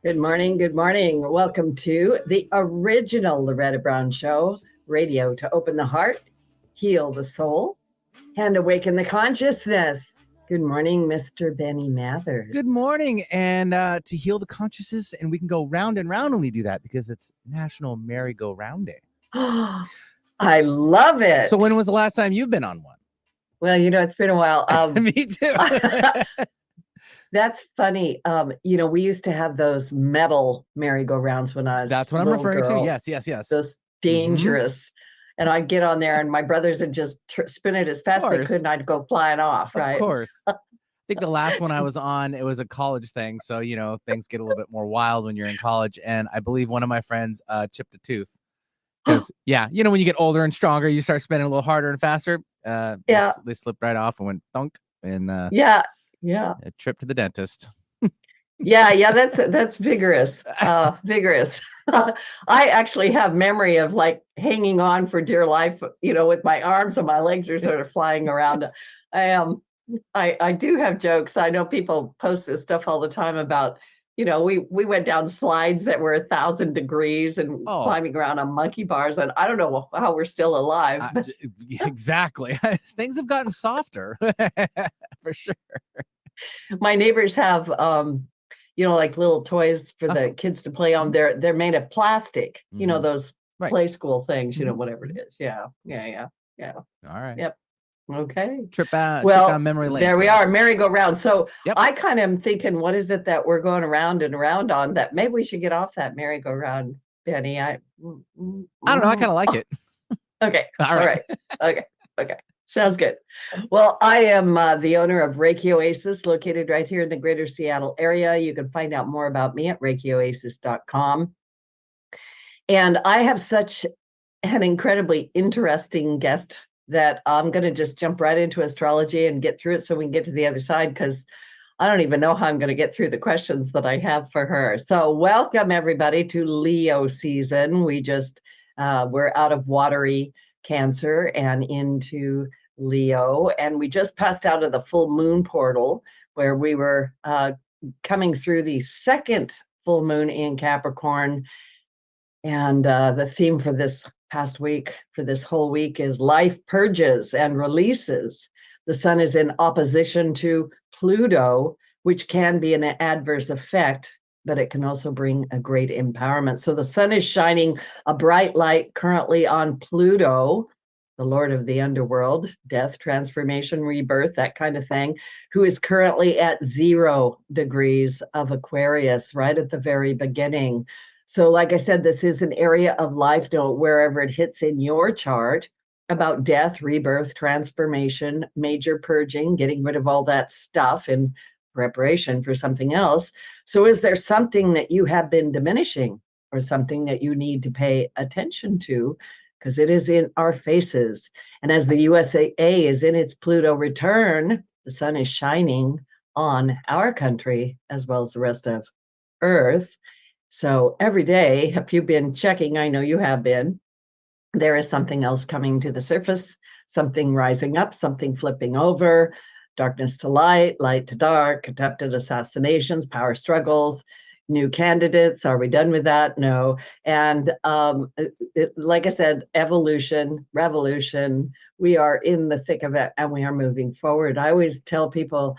Good morning. Good morning. Welcome to the original Loretta Brown Show, radio to open the heart, heal the soul, and awaken the consciousness. Good morning, Mr. Benny Mathers. Good morning. And to heal the consciousness, and we can go round and round when we do that because it's National Merry-Go-Round Day. I love it. So when was the last time you've been on one? Well, it's been a while. Me too. That's funny. We used to have those metal merry-go-rounds when I was That's what I'm referring to. Yes. Those dangerous. And I'd get on there and my brothers would just spin it as fast as they could and I'd go flying off, right? Of course. I think the last one I was on, it was a college thing. So, things get a little bit more wild when you're in college. And I believe one of my friends chipped a tooth. Because, when you get older and stronger, you start spinning a little harder and faster. They slipped right off and went thunk. And a trip to the dentist. That's vigorous. Vigorous. I actually have memory of like hanging on for dear life, with my arms and my legs are sort of flying around. I do have jokes. I know people post this stuff all the time about, we went down slides that were 1,000 degrees and climbing around on monkey bars. And I don't know how we're still alive. Exactly. Things have gotten softer for sure. My neighbors have, like little toys for the kids to play on. They're made of plastic, those play school things, whatever it is. Yeah. All right. Yep. Okay. Trip down memory lane. There we are, merry-go-round. So I kind of am thinking, what is it that we're going around and around on that maybe we should get off that merry-go-round, Benny? I don't know. I kind of like it. Okay. All right. Okay. Sounds good. Well, I am the owner of Reiki Oasis, located right here in the greater Seattle area. You can find out more about me at ReikiOasis.com. And I have such an incredibly interesting guest that I'm going to just jump right into astrology and get through it so we can get to the other side, because I don't even know how I'm going to get through the questions that I have for her. So welcome, everybody, to Leo season. We just, we're out of watery Cancer and into Leo, and we just passed out of the full moon portal where we were coming through the second full moon in Capricorn. And the theme for this past week, for this whole week, is life purges and releases. The sun is in opposition to Pluto, which can be an adverse effect, but it can also bring a great empowerment. So the sun is shining a bright light currently on Pluto, the lord of the underworld, death, transformation, rebirth, that kind of thing, who is currently at 0 degrees of Aquarius, right at the very beginning. So like I said, this is an area of life note wherever it hits in your chart about death, rebirth, transformation, major purging, getting rid of all that stuff in preparation for something else. So is there something that you have been diminishing or something that you need to pay attention to? Because it is in our faces. And as the USA is in its Pluto return, the sun is shining on our country as well as the rest of Earth. So every day, if you've been checking, I know you have been, there is something else coming to the surface, something rising up, something flipping over, darkness to light, light to dark, attempted assassinations, power struggles, new candidates. Are we done with that? No. And like I said, evolution, revolution, we are in the thick of it and we are moving forward. I always tell people,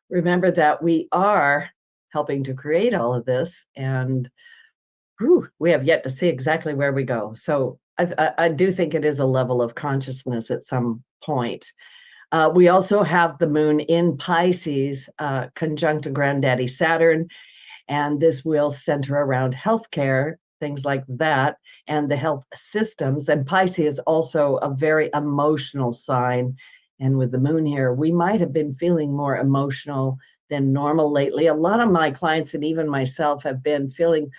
remember that we are helping to create all of this, and we have yet to see exactly where we go. So I do think it is a level of consciousness at some point. We also have the moon in Pisces, conjunct Granddaddy Saturn, and this will center around healthcare, things like that, and the health systems. And Pisces is also a very emotional sign. And with the moon here, we might have been feeling more emotional than normal lately. A lot of my clients and even myself have been feeling,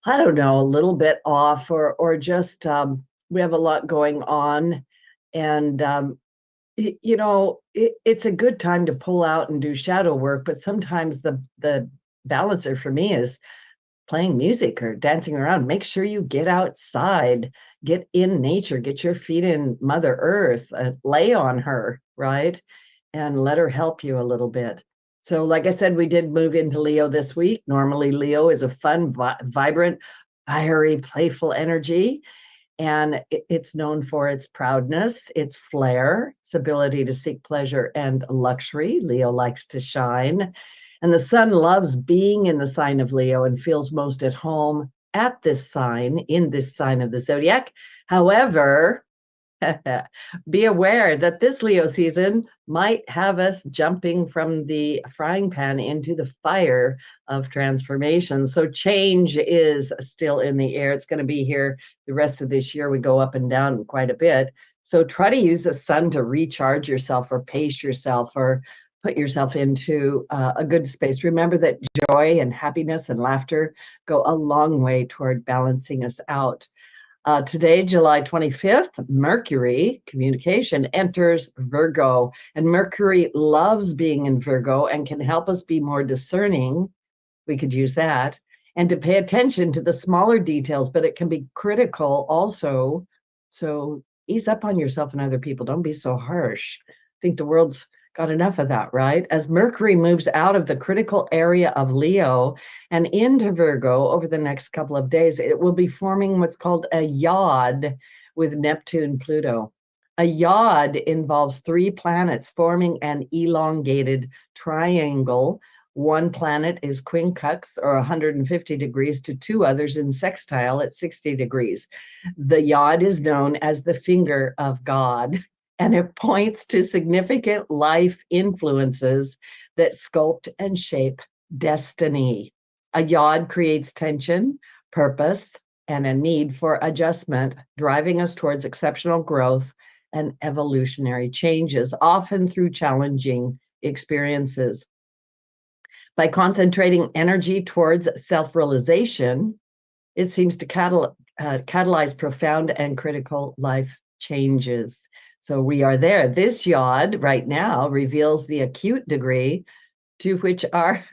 I don't know, a little bit off, or just we have a lot going on. And it's a good time to pull out and do shadow work, but sometimes the balancer for me is playing music or dancing around. Make sure you get outside, get in nature, get your feet in Mother Earth, lay on her, right? And let her help you a little bit. So like I said, we did move into Leo this week. Normally, Leo is a fun, vibrant, fiery, playful energy. And it's known for its proudness, its flair, its ability to seek pleasure and luxury. Leo likes to shine. And the sun loves being in the sign of Leo and feels most at home at this sign, in this sign of the zodiac. However, be aware that this Leo season might have us jumping from the frying pan into the fire of transformation. So change is still in the air. It's going to be here the rest of this year. We go up and down quite a bit. So try to use the sun to recharge yourself or pace yourself or put yourself into a good space. Remember that joy and happiness and laughter go a long way toward balancing us out. Today, July 25th, Mercury, communication, enters Virgo. And Mercury loves being in Virgo and can help us be more discerning. We could use that. And to pay attention to the smaller details, but it can be critical also. So ease up on yourself and other people. Don't be so harsh. I think the world's got enough of that, right? As Mercury moves out of the critical area of Leo and into Virgo over the next couple of days, it will be forming what's called a yod with Neptune, Pluto. A yod involves three planets forming an elongated triangle. One planet is quincunx, or 150 degrees, to two others in sextile at 60 degrees. The yod is known as the finger of God, and it points to significant life influences that sculpt and shape destiny. A yod creates tension, purpose, and a need for adjustment, driving us towards exceptional growth and evolutionary changes, often through challenging experiences. By concentrating energy towards self-realization, it seems to catalyze profound and critical life changes. So we are there. This yod right now reveals the acute degree to which our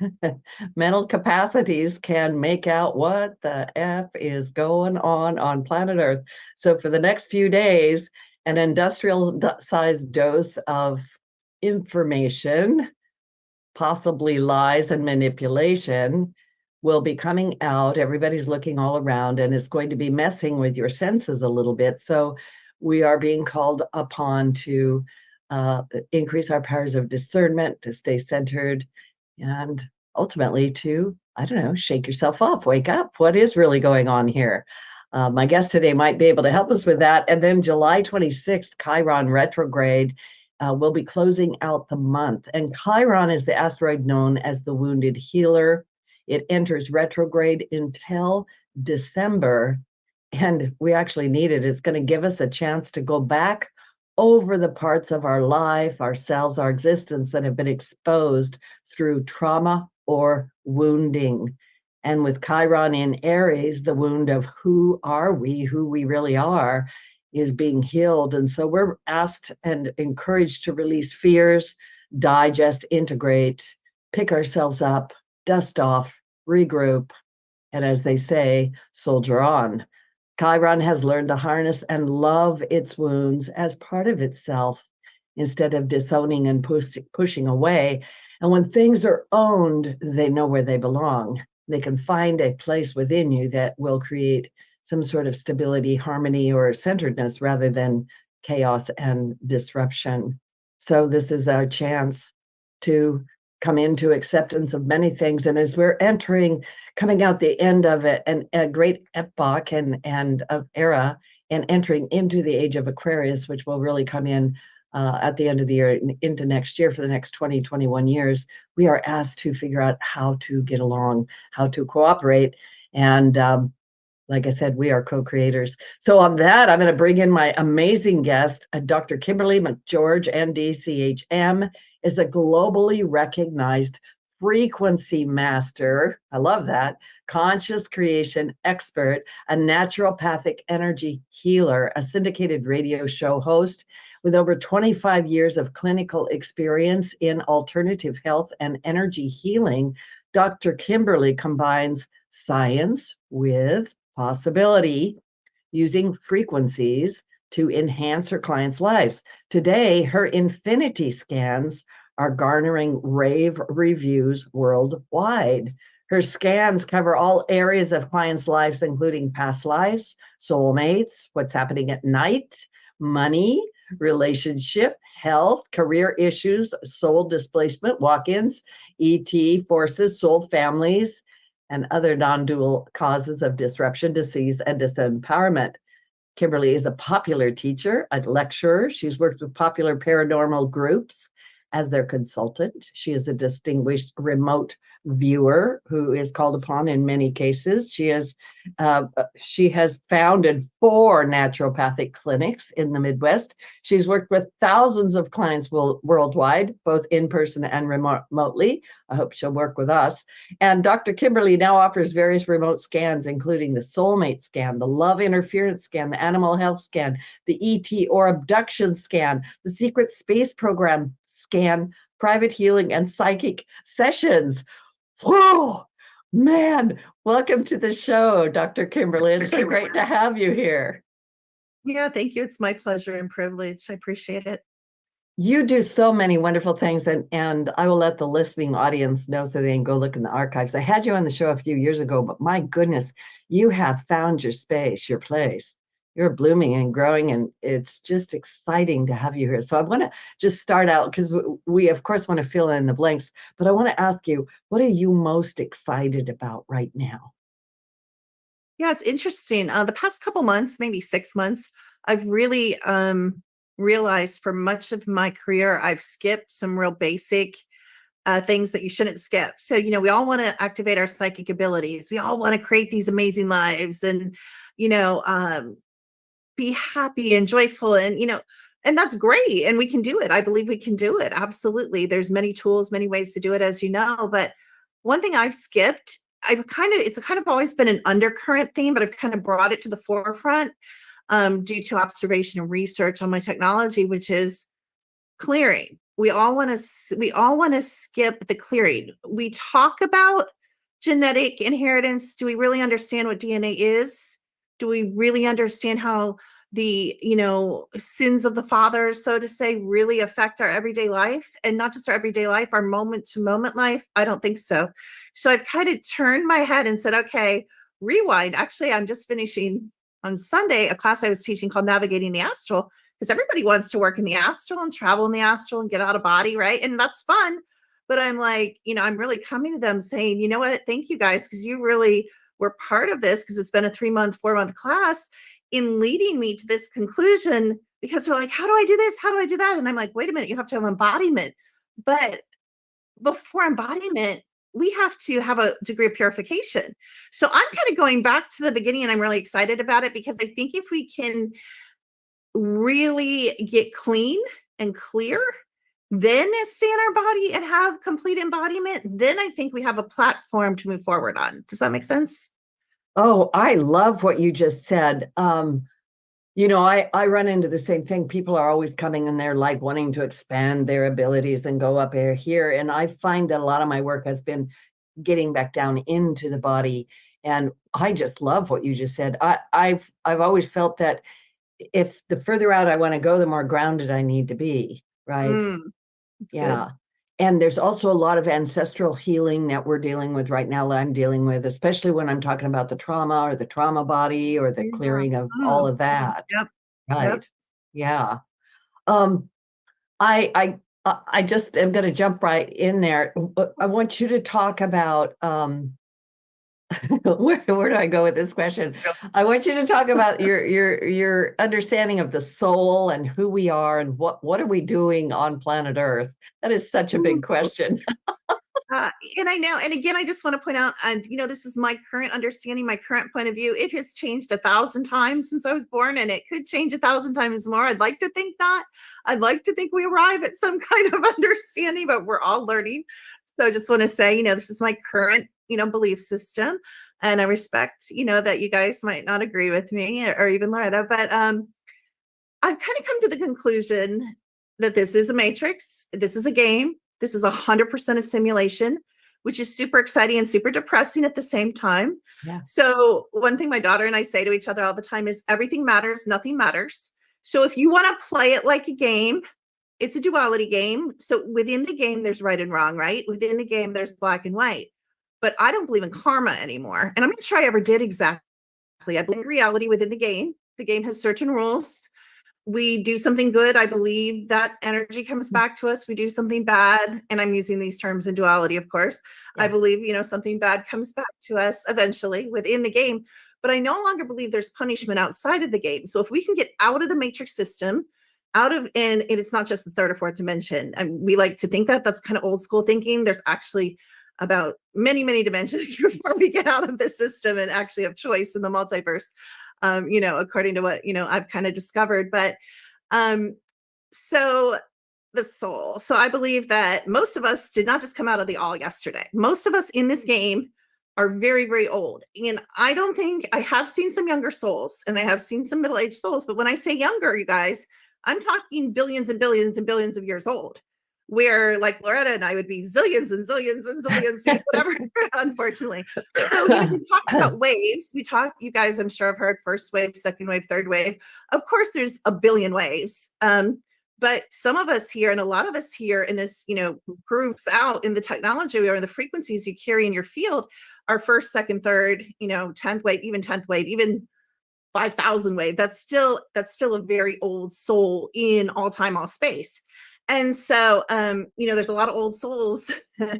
mental capacities can make out what the F is going on planet Earth. So for the next few days, an industrial-sized dose of information, possibly lies and manipulation, will be coming out. Everybody's looking all around, and it's going to be messing with your senses a little bit. So we are being called upon to increase our powers of discernment, to stay centered, and ultimately to, I don't know, shake yourself up, wake up. What is really going on here? My guest today might be able to help us with that. And then July 26th, Chiron retrograde will be closing out the month. And Chiron is the asteroid known as the wounded healer. It enters retrograde until December, and we actually need it. It's going to give us a chance to go back over the parts of our life, ourselves, our existence that have been exposed through trauma or wounding. And with Chiron in Aries, the wound of who are we, who we really are, is being healed. And so we're asked and encouraged to release fears, digest, integrate, pick ourselves up, dust off, regroup, and as they say, soldier on. Chiron has learned to harness and love its wounds as part of itself instead of disowning and pushing away. And when things are owned, they know where they belong. They can find a place within you that will create some sort of stability, harmony, or centeredness rather than chaos and disruption. So this is our chance to come into acceptance of many things. And as we're coming out the end of it, and a great epoch and of era, and entering into the age of Aquarius, which will really come in at the end of the year into next year for the next 20, 21 years, we are asked to figure out how to get along, how to cooperate. And like I said, we are co-creators. So on that, I'm going to bring in my amazing guest, Dr. Kimberly McGeorge, ND, C.H.M, is a globally recognized frequency master. I love that. Conscious creation expert, a naturopathic energy healer, a syndicated radio show host with over 25 years of clinical experience in alternative health and energy healing. Dr. Kimberly combines science with possibility, using frequencies to enhance her clients' lives. Today, her infinity scans are garnering rave reviews worldwide. Her scans cover all areas of clients' lives, including past lives, soulmates, what's happening at night, money, relationship, health, career issues, soul displacement, walk-ins, ET forces, soul families, and other non-dual causes of disruption, disease, and disempowerment. Kimberly is a popular teacher, a lecturer. She's worked with popular paranormal groups as their consultant. She is a distinguished remote viewer who is called upon in many cases. She has founded 4 naturopathic clinics in the Midwest. She's worked with thousands of clients worldwide, both in person and remotely. I hope she'll work with us. And Dr. Kimberly now offers various remote scans, including the soulmate scan, the love interference scan, the animal health scan, the ET or abduction scan, the secret space program scan, private healing, and psychic sessions. Whoa, man, welcome to the show, Dr. Kimberly. It's so great to have you here. Yeah, thank you. It's my pleasure and privilege. I appreciate it. You do so many wonderful things, and I will let the listening audience know so they can go look in the archives. I had you on the show a few years ago, but my goodness, you have found your space, your place. You're blooming and growing, and it's just exciting to have you here. So I want to just start out, because we, of course, want to fill in the blanks, but I want to ask you, what are you most excited about right now? Yeah, it's interesting. The past couple months, maybe 6 months, I've really realized for much of my career, I've skipped some real basic things that you shouldn't skip. So, we all want to activate our psychic abilities. We all want to create these amazing lives and, be happy and joyful and that's great. And we can do it. I believe we can do it. Absolutely. There's many tools, many ways to do it, as you know. But one thing I've skipped, it's kind of always been an undercurrent theme, but I've kind of brought it to the forefront due to observation and research on my technology, which is clearing. We all want to skip the clearing. We talk about genetic inheritance. Do we really understand what DNA is? Do we really understand how the sins of the fathers, so to say, really affect our everyday life? And not just our everyday life, our moment to moment life? I don't think so. So I've kind of turned my head and said, okay, rewind. Actually, I'm just finishing on Sunday a class I was teaching called Navigating the Astral, because everybody wants to work in the astral and travel in the astral and get out of body, right? And that's fun. But I'm like, I'm really coming to them saying, you know what, thank you guys, because you really were part of this, because it's been a 3-month, 4-month class in leading me to this conclusion, because they're like, how do I do this? How do I do that? And I'm like, wait a minute, you have to have embodiment. But before embodiment, we have to have a degree of purification. So I'm kind of going back to the beginning, and I'm really excited about it, because I think if we can really get clean and clear, then stay in our body and have complete embodiment, then I think we have a platform to move forward on. Does that make sense? Oh, I love what you just said. I run into the same thing. People are always coming and they're like wanting to expand their abilities and go up here. And I find that a lot of my work has been getting back down into the body. And I just love what you just said. I've always felt that if the further out I want to go, the more grounded I need to be, right? Yeah. Good. And there's also a lot of ancestral healing that we're dealing with right now, that I'm dealing with, especially when I'm talking about the trauma or the trauma body or the clearing of all of that. Yep. Right. Yep. Yeah. I just am going to jump right in there. I want you to talk about where do I go with this question? I want you to talk about your understanding of the soul and who we are and what are we doing on planet Earth? That is such a big question. And I know, and again, I just want to point out, and this is my current understanding, my current point of view. It has changed 1,000 times since I was born, and it could change 1,000 times more. I'd like to think that. I'd like to think we arrive at some kind of understanding, but we're all learning. So I just want to say, this is my current, belief system, and I respect, that you guys might not agree with me, or even Loretta, but I've kind of come to the conclusion that this is a matrix. This is a game. This is 100% a simulation, which is super exciting and super depressing at the same time. Yeah. So one thing my daughter and I say to each other all the time is everything matters, nothing matters. So if you want to play it like a game, it's a duality game. So within the game, there's right and wrong, right? Within the game, there's black and white. But I don't believe in karma anymore. And I'm not sure I ever did exactly. I believe in reality within the game. The game has certain rules. We do something good, I believe that energy comes back to us. We do something bad, and I'm using these terms in duality, of course. Yeah. I believe, something bad comes back to us eventually within the game, but I no longer believe there's punishment outside of the game. So if we can get out of the matrix system, and it's not just the third or fourth dimension. And we like to think that that's kind of old school thinking. There's actually about many, many dimensions before we get out of this system and actually have choice in the multiverse. According to what, I've kind of discovered, but, so the soul. So I believe that most of us did not just come out of the all yesterday. Most of us in this game are very, very old. And I don't think I have seen some younger souls and I have seen some middle-aged souls, but when I say younger, you guys, I'm talking billions and billions and billions of years old. Where like Loretta and I would be zillions and zillions and zillions, whatever, unfortunately. So we talk about waves. You guys, I'm sure have heard first wave, second wave, third wave. Of course, there's a billion waves. But some of us here and a lot of us here in this, groups out in the technology or the frequencies you carry in your field are first, second, third, 10th wave, even 5,000 wave. That's still a very old soul in all time, all space. And so, there's a lot of old souls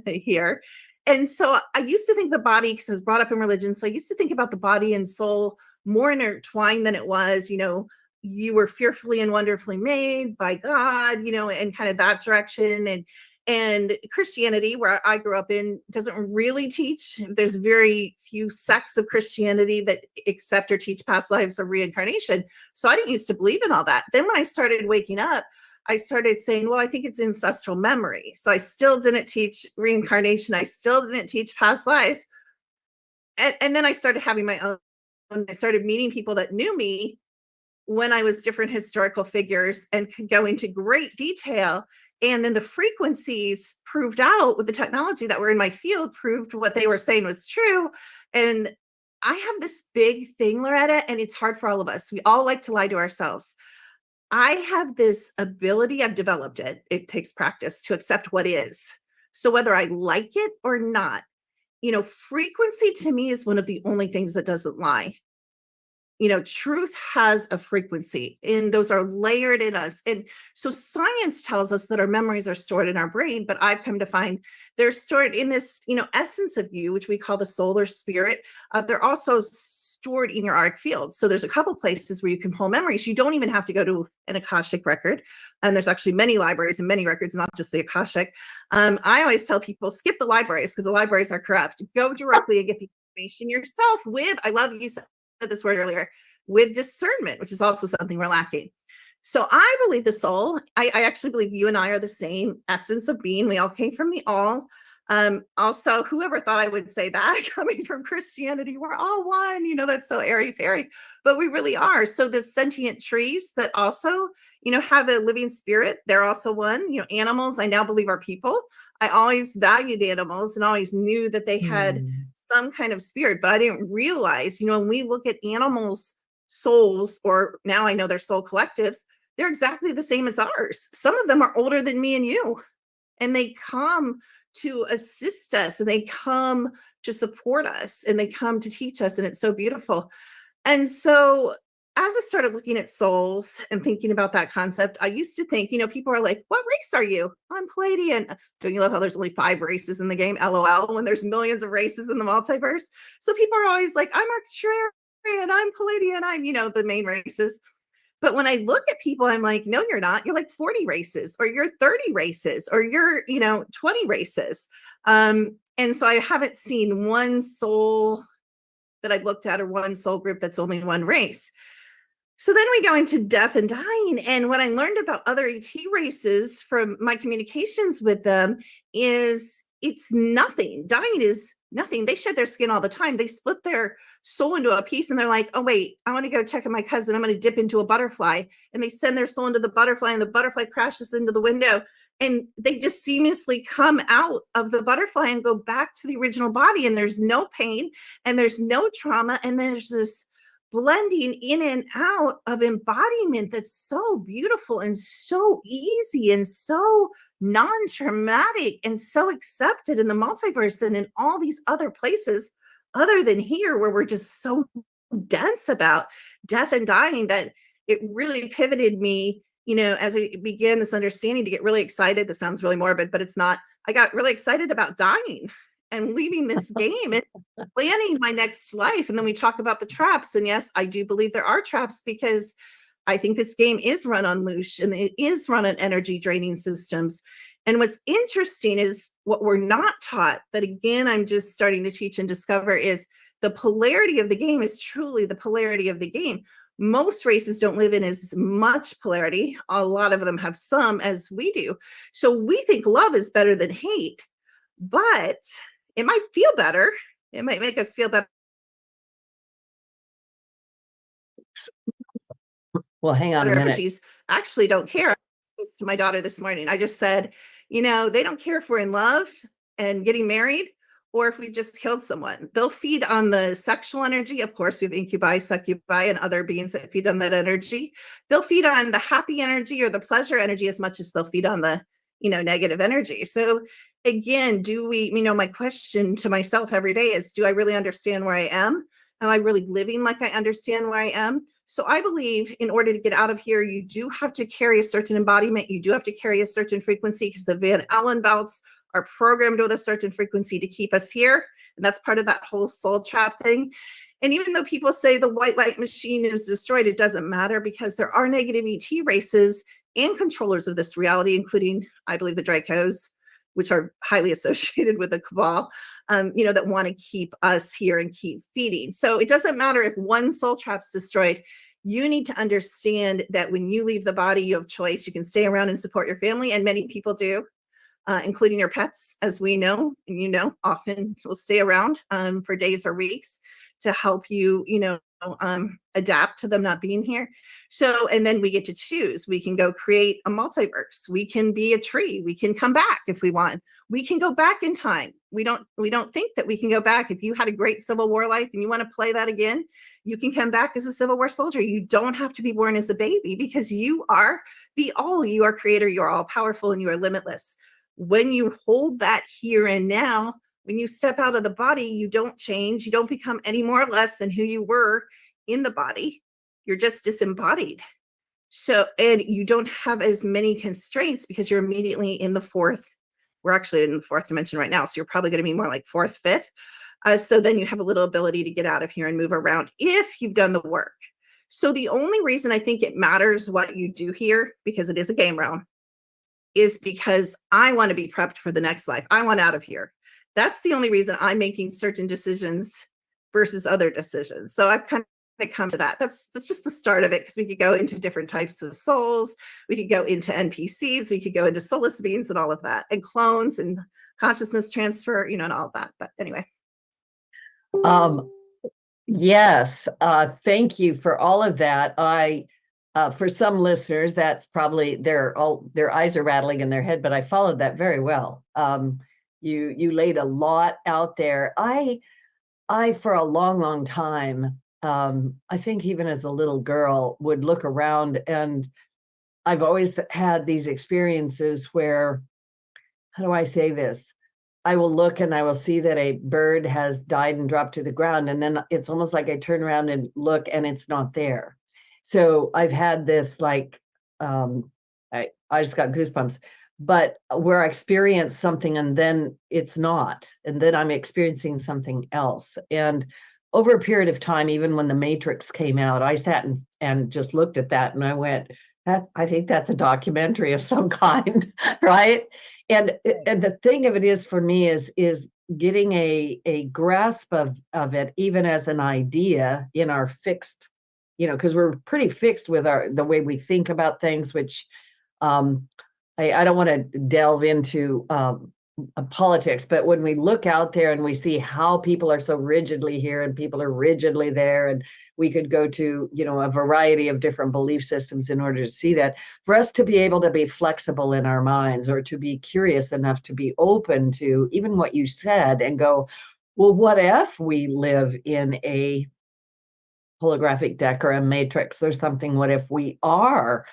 here. And so I used to think the body, because I was brought up in religion, so I used to think about the body and soul more intertwined than it was. You were fearfully and wonderfully made by God, and kind of that direction. And Christianity, where I grew up in, doesn't really teach. There's very few sects of Christianity that accept or teach past lives or reincarnation. So I didn't used to believe in all that. Then when I started waking up, I started saying, well, I think it's ancestral memory. So I still didn't teach reincarnation. I still didn't teach past lives. And then I started having my own. I started meeting people that knew me when I was different historical figures and could go into great detail. And then the frequencies proved out with the technology that were in my field, proved what they were saying was true. And I have this big thing, Loretta, and it's hard for all of us. We all like to lie to ourselves. I have this ability, I've developed it. It takes practice to accept what is. So whether I like it or not, frequency to me is one of the only things that doesn't lie. Truth has a frequency and those are layered in us. And so science tells us that our memories are stored in our brain, but I've come to find they're stored in this, essence of you, which we call the soul or spirit. They're also stored in your auric field. So there's a couple places where you can pull memories. You don't even have to go to an Akashic record. And there's actually many libraries and many records, not just the Akashic. I always tell people, skip the libraries because the libraries are corrupt. Go directly and get the information yourself I love you said this word earlier, with discernment, which is also something we're lacking. So I believe the soul, I actually believe you and I are the same essence of being. We all came from the all. Also, whoever thought I would say that coming from Christianity, we're all one, that's so airy fairy, but we really are. So the sentient trees that also, have a living spirit, they're also one. Animals, I now believe are people. I always valued animals and always knew that they had some kind of spirit, but I didn't realize, when we look at animals' souls, or now I know they're soul collectives, they're exactly the same as ours. Some of them are older than me and you, and they come to assist us and they come to support us and they come to teach us. And it's so beautiful. And so as I started looking at souls and thinking about that concept, I used to think, people are like, what race are you? I'm Palladian. Don't you love how there's only 5 races in the game? LOL, when there's millions of races in the multiverse. So people are always like, I'm Arcturian, I'm Palladian, I'm, the main races. But when I look at people, I'm like, no, you're not. You're like 40 races, or you're 30 races, or you're, 20 races. And so I haven't seen one soul that I've looked at, or one soul group that's only one race. So then we go into death and dying. And what I learned about other ET races from my communications with them is it's nothing. Dying is nothing. They shed their skin all the time. They split their soul into a piece and they're like, oh, wait, I want to go check on my cousin. I'm going to dip into a butterfly. And they send their soul into the butterfly and the butterfly crashes into the window. And they just seamlessly come out of the butterfly and go back to the original body. And there's no pain and there's no trauma. And there's this blending in and out of embodiment that's so beautiful and so easy and so non-traumatic and so accepted in the multiverse and in all these other places other than here, where we're just so dense about death and dying, that it really pivoted me, as I began this understanding, to get really excited. This sounds really morbid, but it's not. I got really excited about dying and leaving this game and planning my next life. And then we talk about the traps. And yes, I do believe there are traps, because I think this game is run on loosh and it is run on energy draining systems. And what's interesting is what we're not taught, that again, I'm just starting to teach and discover, is the polarity of the game is truly the polarity of the game. Most races don't live in as much polarity. A lot of them have some, as we do. So we think love is better than hate, but it might feel better. It might make us feel better. Well, hang on a minute. Energies actually don't care. I said this to my daughter this morning. I just said, they don't care if we're in love and getting married, or if we've just killed someone. They'll feed on the sexual energy. Of course, we have incubi, succubi, and other beings that feed on that energy. They'll feed on the happy energy or the pleasure energy as much as they'll feed on the, negative energy. So again, do we, my question to myself every day is, do I really understand where I am? Am I really living like I understand where I am? So I believe in order to get out of here, you do have to carry a certain embodiment. You do have to carry a certain frequency, because the Van Allen belts are programmed with a certain frequency to keep us here. And that's part of that whole soul trap thing. And even though people say the white light machine is destroyed, it doesn't matter, because there are negative ET races and controllers of this reality, including, I believe, the Dracos, which are highly associated with the cabal, that want to keep us here and keep feeding. So it doesn't matter if one soul trap's destroyed. You need to understand that when you leave the body, you have choice. You can stay around and support your family, and many people do, including your pets, as we know, and often will stay around for days or weeks to help you, adapt to them not being here. So, and then we get to choose. We can go create a multiverse. We can be a tree. We can come back if we want. We can go back in time. We don't think that we can go back. If you had a great Civil War life and you want to play that again, you can come back as a Civil War soldier. You don't have to be born as a baby, because you are the all. You are creator. You are all powerful, and you are limitless. When you hold that here and now, when you step out of the body, you don't change. You don't become any more or less than who you were in the body. You're just disembodied. So, and you don't have as many constraints, because you're immediately in the fourth. We're actually in the fourth dimension right now. So you're probably going to be more like fourth, fifth. So then you have a little ability to get out of here and move around if you've done the work. So the only reason I think it matters what you do here, because it is a game realm, is because I want to be prepped for the next life. I want out of here. That's the only reason I'm making certain decisions versus other decisions. So I've kind of come to that. That's just the start of it, because we could go into different types of souls. We could go into NPCs. We could go into soulless beings and all of that, and clones and consciousness transfer, and all of that. But anyway. Yes. Thank you for all of that. For some listeners, that's probably their eyes are rattling in their head, but I followed that very well. You laid a lot out there. I for a long, long time, I think even as a little girl, would look around, and I've always had these experiences where, how do I say this? I will look and I will see that a bird has died and dropped to the ground. And then it's almost like I turn around and look and it's not there. So I've had this I just got goosebumps, but where I experience something and then it's not, and then I'm experiencing something else. And over a period of time, even when The Matrix came out, I sat and just looked at that and I went, I think that's a documentary of some kind, right? And the thing of it is, for me, is getting a grasp of it, even as an idea in our fixed, because we're pretty fixed with the way we think about things, which I don't want to delve into politics, but when we look out there and we see how people are so rigidly here and people are rigidly there, and we could go to, a variety of different belief systems in order to see that, for us to be able to be flexible in our minds, or to be curious enough to be open to even what you said and go, well, what if we live in a holographic deck or a matrix or something. What if we are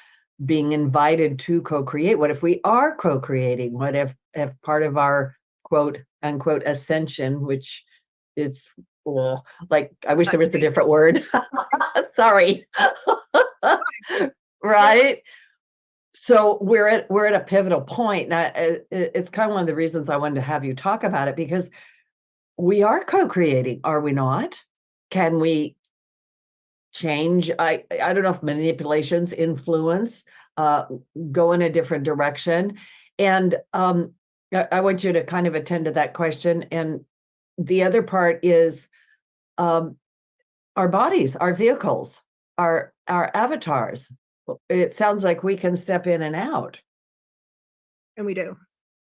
being invited to co-create? What if we are co-creating? What if part of our quote unquote ascension, which it's like, I wish there was a different word. Sorry. Right. So we're at a pivotal point. Now, it's kind of one of the reasons I wanted to have you talk about it, because we are co-creating, are we not? Can we change? I don't know if manipulations, influence, go in a different direction. And I want you to kind of attend to that question. And the other part is our bodies, our vehicles, our avatars. It sounds like we can step in and out. And we do.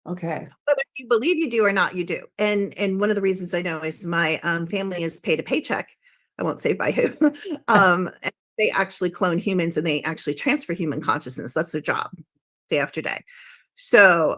Okay. Whether you believe you do or not, you do. And one of the reasons I know is my family is paid a paycheck. I won't say by who. And they actually clone humans and they actually transfer human consciousness. That's their job, day after day. So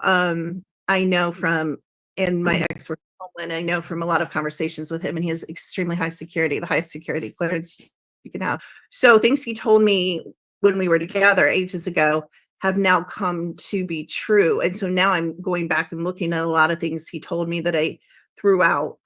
I know from, and my ex worked in Homeland, I know from a lot of conversations with him, and he has extremely high security, the highest security clearance you can have. So things he told me when we were together ages ago have now come to be true. And so now I'm going back and looking at a lot of things he told me that I threw out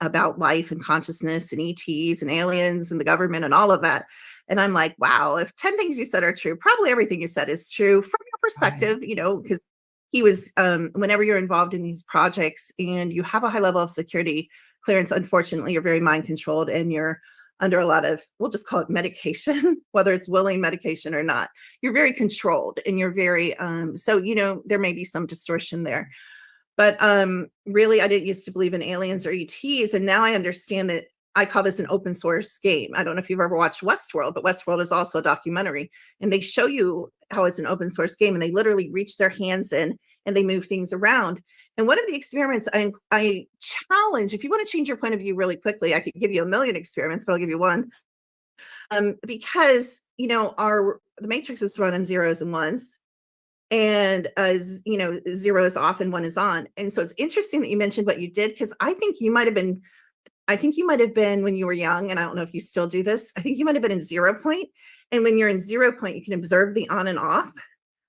about life and consciousness and ETs and aliens and the government and all of that. And I'm like, wow, if 10 things you said are true, probably everything you said is true from your perspective, you know, because he was, whenever you're involved in these projects and you have a high level of security clearance, unfortunately, you're very mind controlled and you're under a lot of, we'll just call it medication, whether it's willing medication or not. You're very controlled and you're very, so, you know, there may be some distortion there. But really, I didn't used to believe in aliens or ETs. And now I understand that I call this an open source game. I don't know if you've ever watched Westworld, but Westworld is also a documentary. And they show you how it's an open source game. And they literally reach their hands in and they move things around. And one of the experiments I challenge, if you want to change your point of view really quickly, I could give you a million experiments, but I'll give you one. Because, you know, the matrix is run in zeros and ones. And you know, 0 is off and 1 is on. And so it's interesting that you mentioned what you did, because I think you might have been when you were young, and I don't know if you still do this, I think you might have been in 0 point. And when you're in 0 point, you can observe the on and off.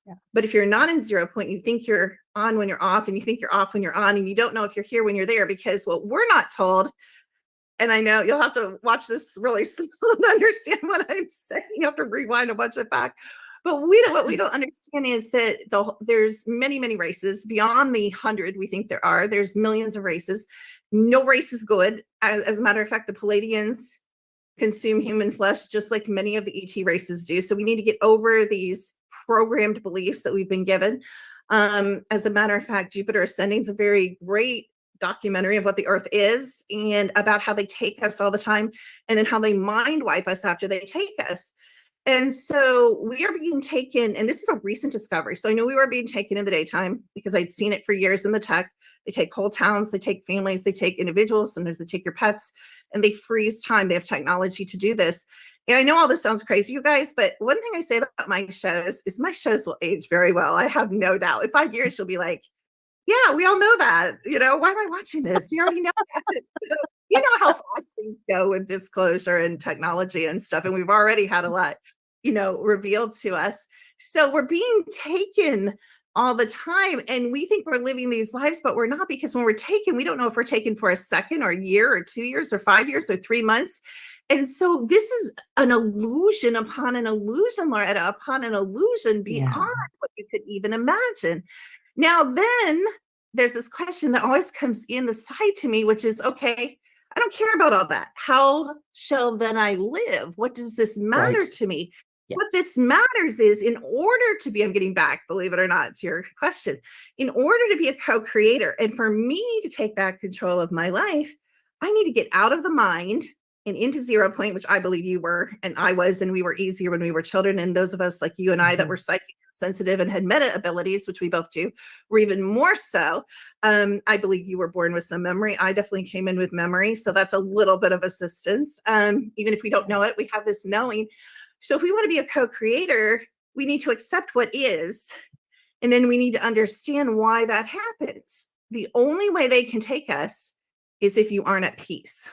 Yeah. But if you're not in 0 point, you think you're on when you're off, and you think you're off when you're on, and you don't know if you're here when you're there, because what we're not told, and I know you'll have to watch this really slow to understand what I'm saying. You have to rewind a bunch of back. But what we don't understand is that there's many, many races beyond the 100 we think there are. There's millions of races. No race is good. As a matter of fact, the Palladians consume human flesh just like many of the ET races do. So we need to get over these programmed beliefs that we've been given. As a matter of fact, Jupiter Ascending is a very great documentary of what the Earth is and about how they take us all the time, and then how they mind wipe us after they take us. And so we are being taken, and this is a recent discovery. So I know we were being taken in the daytime because I'd seen it for years in the tech. They take whole towns, they take families, they take individuals, sometimes they take your pets, and they freeze time. They have technology to do this. And I know all this sounds crazy, you guys, but one thing I say about my shows is my shows will age very well. I have no doubt. In 5 years, you'll be like, yeah, we all know that. You know, why am I watching this? We already know that. You know how fast things go with disclosure and technology and stuff. And we've already had a lot, you know, revealed to us. So we're being taken all the time. And we think we're living these lives, but we're not, because when we're taken, we don't know if we're taken for a second or a year or 2 years or 5 years or 3 months. And so this is an illusion upon an illusion, Loretta, upon an illusion beyond what you could even imagine. Now, then there's this question that always comes in the side to me, which is, okay, I don't care about all that. How shall then I live? What does this matter to me? Yes. What this matters is, in order to be, I'm getting back, believe it or not, to your question, in order to be a co-creator and for me to take back control of my life, I need to get out of the mind and into 0 point, which I believe you were, and I was, and we were easier when we were children. And those of us like you and I that were psychic sensitive and had meta abilities, which we both do, were even more so. I believe you were born with some memory. I definitely came in with memory. So that's a little bit of assistance. Even if we don't know it, we have this knowing. So if we want to be a co-creator, we need to accept what is, and then we need to understand why that happens. The only way they can take us is if you aren't at peace.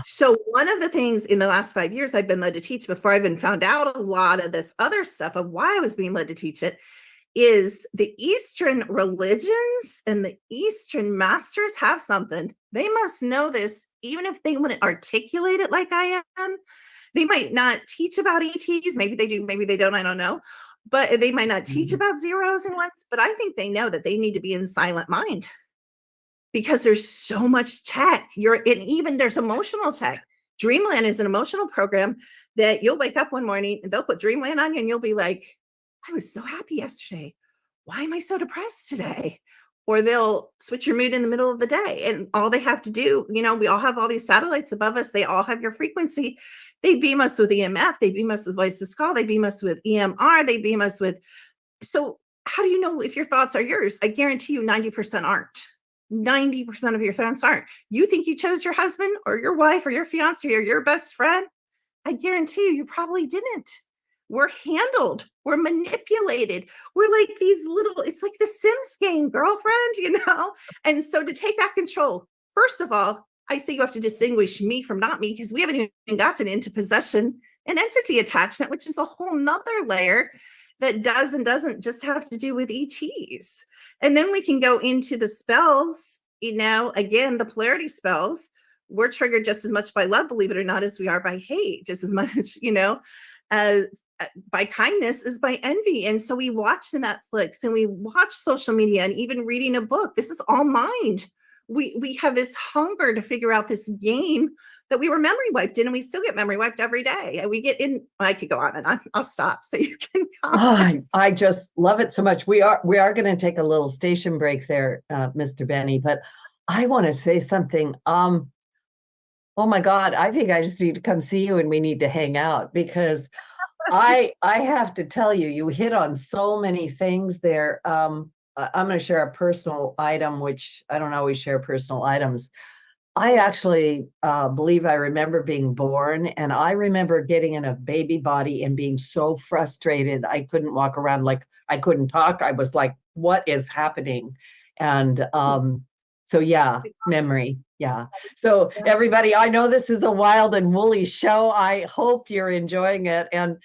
So one of the things in the last 5 years I've been led to teach, before I even found out a lot of this other stuff of why I was being led to teach it, is the Eastern religions and the Eastern masters have something. They must know this, even if they wouldn't articulate it like I am. They might not teach about ETs. Maybe they do, maybe they don't, I don't know. But they might not teach about zeros and ones, but I think they know that they need to be in silent mind, because there's so much tech. Even there's emotional tech. Dreamland is an emotional program that you'll wake up one morning and they'll put Dreamland on you and you'll be like, I was so happy yesterday. Why am I so depressed today? Or they'll switch your mood in the middle of the day. And all they have to do, we all have all these satellites above us. They all have your frequency. They beam us with EMF. They beam us with voice to skull. They beam us with EMR. They beam us with. So how do you know if your thoughts are yours? I guarantee you 90% aren't. 90% of your thoughts aren't. You think you chose your husband or your wife or your fiance or your best friend? I guarantee you probably didn't. We're handled. We're manipulated. We're like these little, it's like the Sims game, girlfriend, And so to take back control, first of all, I say you have to distinguish me from not me, because we haven't even gotten into possession and entity attachment, which is a whole nother layer that does and doesn't just have to do with ETs. And then we can go into the spells, again, the polarity spells. We're triggered just as much by love, believe it or not, as we are by hate, just as much, by kindness as by envy. And so we watch the Netflix and we watch social media and even reading a book. This is all mind. We have this hunger to figure out this game that we were memory wiped in, and we still get memory wiped every day. And we get in, I could go on and on. I'll stop so you can comment. I just love it so much. We are going to take a little station break there, Mr. Benny, but I want to say something. Oh my God, I think I just need to come see you and we need to hang out, because I have to tell you, you hit on so many things there. I'm going to share a personal item, which I don't always share personal items. I actually believe I remember being born, and I remember getting in a baby body and being so frustrated. I couldn't walk around, like I couldn't talk. I was like, what is happening? And so yeah, memory. Yeah. So everybody, I know this is a wild and woolly show. I hope you're enjoying it. And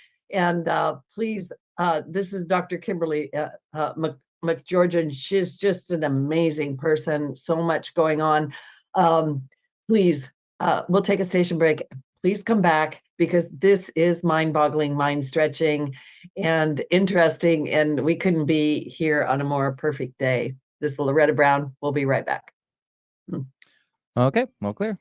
please, this is Dr. Kimberly McGeorge, and she's just an amazing person. So much going on. Please, we'll take a station break. Please come back, because this is mind-boggling, mind-stretching, and interesting, and we couldn't be here on a more perfect day. This is Loretta Brown. We'll be right back. Okay, all clear.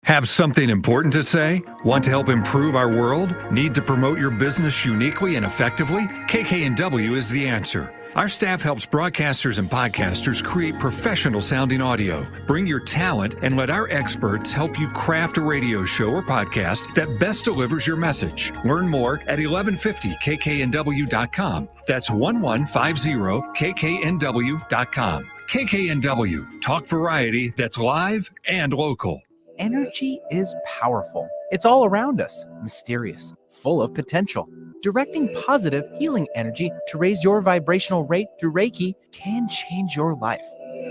Have something important to say? Want to help improve our world? Need to promote your business uniquely and effectively? KK&W is the answer. Our staff helps broadcasters and podcasters create professional-sounding audio. Bring your talent and let our experts help you craft a radio show or podcast that best delivers your message. Learn more at 1150kknw.com. That's 1150kknw.com. KK&W, talk variety that's live and local. Energy is powerful. It's all around us, mysterious, full of potential. Directing positive, healing energy to raise your vibrational rate through Reiki can change your life.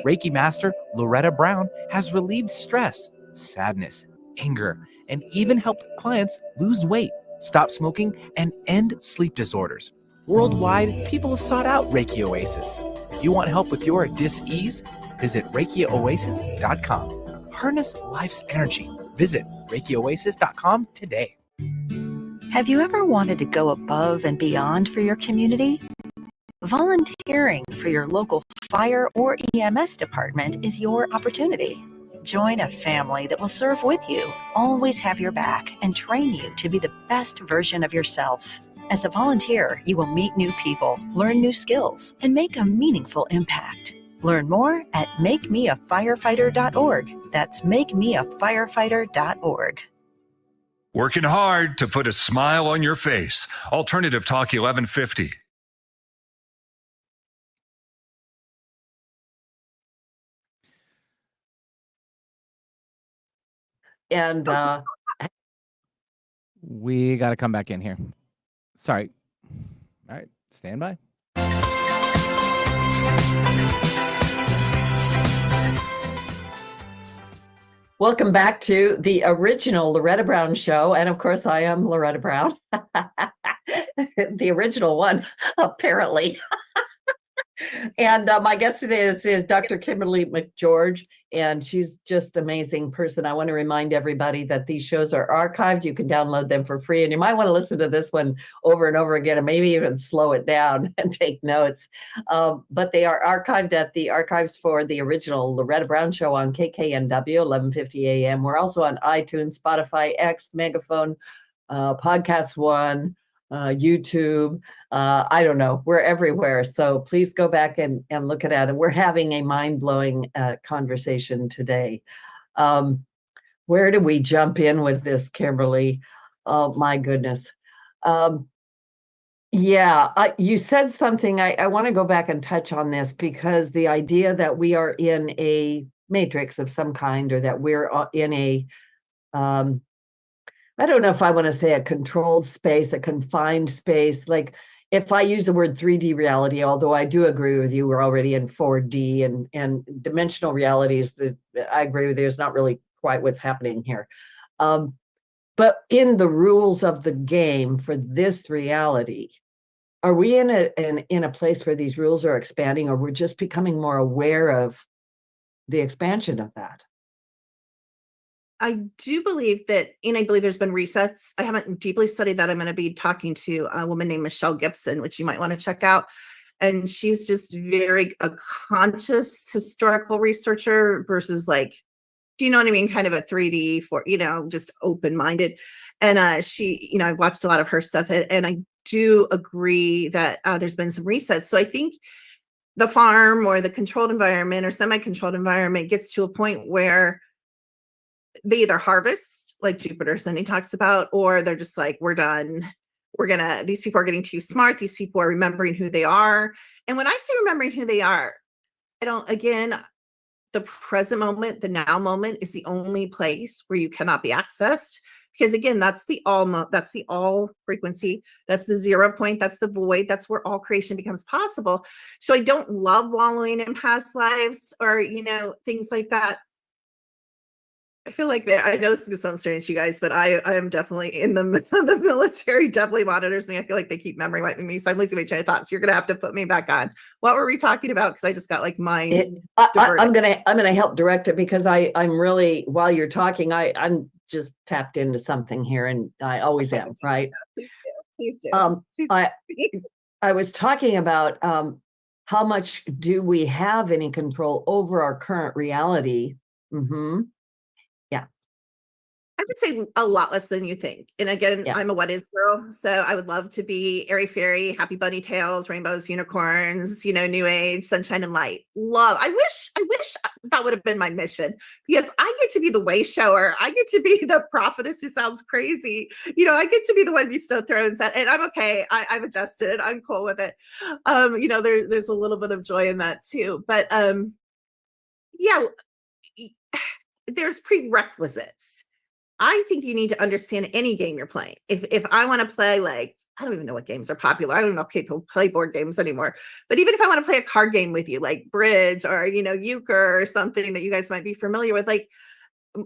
Reiki Master Loretta Brown has relieved stress, sadness, anger, and even helped clients lose weight, stop smoking, and end sleep disorders. Worldwide, people have sought out Reiki Oasis. If you want help with your dis-ease, visit ReikiOasis.com. Harness life's energy. Visit ReikiOasis.com today. Have you ever wanted to go above and beyond for your community? Volunteering for your local fire or EMS department is your opportunity. Join a family that will serve with you, always have your back, and train you to be the best version of yourself. As a volunteer, you will meet new people, learn new skills, and make a meaningful impact. Learn more at makemeafirefighter.org. That's makemeafirefighter.org. Working hard to put a smile on your face. Alternative Talk 1150. And we got to come back in here. Sorry. All right, stand by. Welcome back to the original Loretta Brown show. And of course, I am Loretta Brown, the original one, apparently. And my guest today is Dr. Kimberly McGeorge, and she's just an amazing person. I want to remind everybody that these shows are archived. You can download them for free, and you might want to listen to this one over and over again, and maybe even slow it down and take notes. But they are archived at the archives for the original Loretta Brown show on KKNW, 1150 a.m. We're also on iTunes, Spotify, X, Megaphone, Podcast One, YouTube. I don't know, we're everywhere. So please go back and look at it. And we're having a mind-blowing conversation today. Where do we jump in with this, Kimberly? Oh my goodness. You said something. I want to go back and touch on this, because the idea that we are in a matrix of some kind, or that we're in a I don't know if I want to say a controlled space, a confined space. Like, if I use the word 3D reality, although I do agree with you, we're already in 4D, and dimensional realities, that I agree with you, is not really quite what's happening here. But in the rules of the game for this reality, are we in a place where these rules are expanding, or we're just becoming more aware of the expansion of that? I do believe that, and I believe there's been resets. I haven't deeply studied that. I'm going to be talking to a woman named Michelle Gibson, which you might want to check out. And she's just very a conscious historical researcher versus, like, do you know what I mean? Kind of a 3D for, just open-minded. And she, I've watched a lot of her stuff, and I do agree that there's been some resets. So I think the farm or the controlled environment or semi-controlled environment gets to a point where they either harvest, like Jupiter Sunday talks about, or they're just like, we're done. These people are getting too smart. These people are remembering who they are. And when I say remembering who they are, the present moment, the now moment is the only place where you cannot be accessed. Because again, that's the all frequency. That's the 0 point. That's the void. That's where all creation becomes possible. So I don't love wallowing in past lives or, things like that. I feel like I know this is going to sound strange to you guys, but I am definitely in the military, definitely monitors me. I feel like they keep memory wiping me. So I'm losing my train of thought. So you're going to have to put me back on. What were we talking about? Because I just got like mine. I'm gonna help direct it, because I'm really, while you're talking, I'm just tapped into something here, and I always am, right? Please do. I was talking about how much do we have any control over our current reality? Mm-hmm. I would say a lot less than you think. And again, I'm a what is girl. So I would love to be airy fairy, happy bunny tails, rainbows, unicorns, new age, sunshine and light. Love. I wish that would have been my mission, because I get to be the way shower. I get to be the prophetess who sounds crazy. I get to be the one who still throws that, and I'm okay. I've adjusted. I'm cool with it. There's a little bit of joy in that too. But there's prerequisites. I think you need to understand any game you're playing. If I want to play, like, I don't even know what games are popular. I don't know if people play board games anymore. But even if I want to play a card game with you, like bridge or, euchre or something that you guys might be familiar with, like,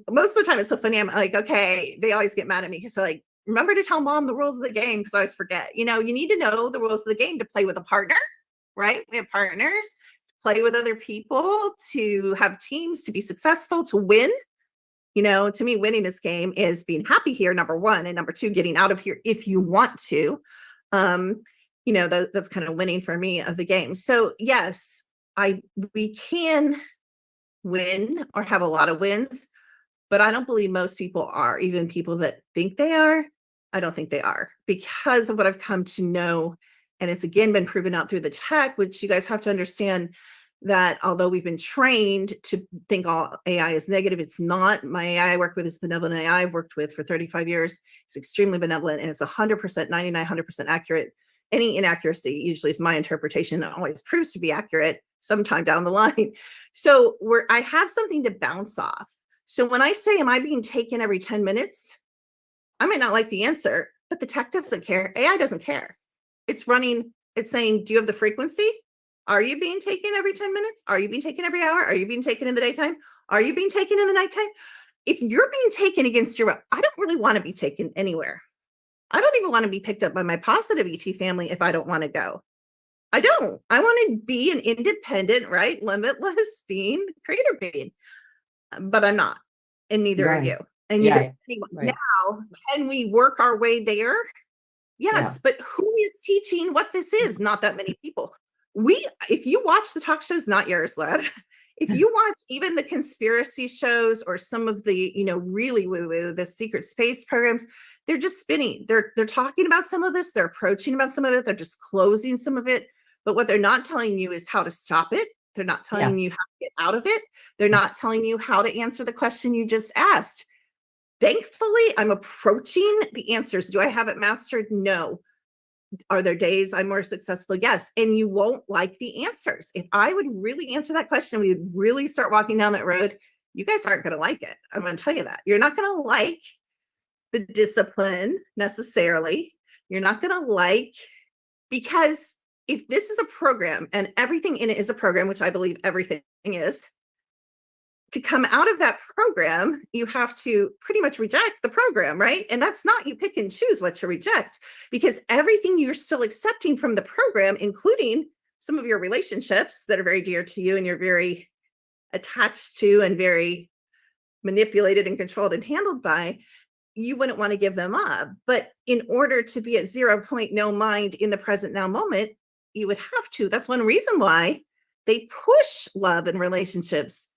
most of the time it's so funny. I'm like, okay, they always get mad at me. So like, remember to tell mom the rules of the game, because I always forget. You need to know the rules of the game to play with a partner, right? We have partners, play with other people, to have teams, to be successful, to win. To me, winning this game is being happy here, number one, and number two, getting out of here if you want to. That's kind of winning for me of the game. So yes, we can win or have a lot of wins, but I don't believe most people are, even people that think they are. I don't think they are, because of what I've come to know. And it's again been proven out through the tech, which you guys have to understand, that although we've been trained to think all AI is negative, it's not. My AI I work with is benevolent AI. I've worked with for 35 years. It's extremely benevolent, and it's 100%, 99, 100% accurate. Any inaccuracy usually is my interpretation. It always proves to be accurate sometime down the line. So I have something to bounce off. So when I say, am I being taken every 10 minutes? I might not like the answer, but the tech doesn't care. AI doesn't care. It's saying, do you have the frequency? Are you being taken every 10 minutes? Are you being taken every hour? Are you being taken in the daytime? Are you being taken in the nighttime? if you're being taken against your will, I don't really want to be taken anywhere. I don't even want to be picked up by my positive ET family if I don't want to go. I don't. I want to be an independent, right? Limitless being, creator being. But I'm not. And neither are you. And neither is anyone. Right. Now, can we work our way there? Yes. But who is teaching what this is? Not that many people. If you watch the talk shows, not yours, Loretta. If you watch even the conspiracy shows or some of the, really woo-woo, the secret space programs, they're just spinning. They're talking about some of this. They're approaching about some of it. They're just closing some of it. But what they're not telling you is how to stop it. They're not telling you how to get out of it. They're not telling you how to answer the question you just asked. Thankfully, I'm approaching the answers. Do I have it mastered? No. Are there days I'm more successful? Yes. And you won't like the answers. If I would really answer that question, we would really start walking down that road. You guys aren't going to like it. I'm going to tell you that. You're not going to like the discipline necessarily. You're not going to like, because if this is a program and everything in it is a program, which I believe everything is, to come out of that program, you have to pretty much reject the program, right? And that's not, you pick and choose what to reject, because everything you're still accepting from the program, including some of your relationships that are very dear to you and you're very attached to and very manipulated and controlled and handled by, you wouldn't want to give them up. But in order to be at 0 point no mind in the present now moment, you would have to. That's one reason why they push love and relationships